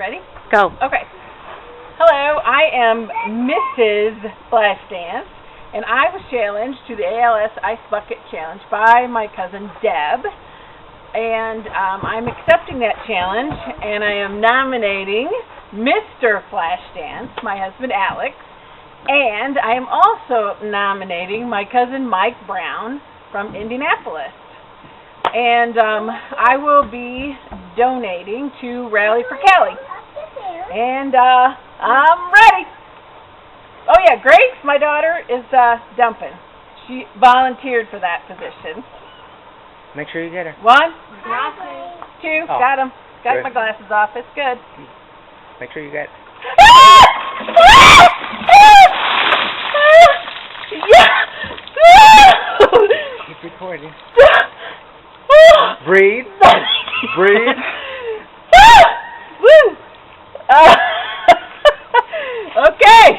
Ready? Go. Okay. Hello, I am Mrs. Flashdance, and I was challenged to the ALS Ice Bucket Challenge by my cousin Deb. And I'm accepting that challenge, and I am nominating Mr. Flashdance, my husband Alex, and I am also nominating my cousin Mike Brown from Indianapolis. And I will be donating to Rally for Cali. And I'm ready. Oh yeah, Grace, my daughter, is dumping. She volunteered for that position. Make sure you get her. 1, 2, Oh, got him. Got good. my glasses off. It's good. Make sure you get. Keep recording. Breathe. Breathe. Woo! Okay.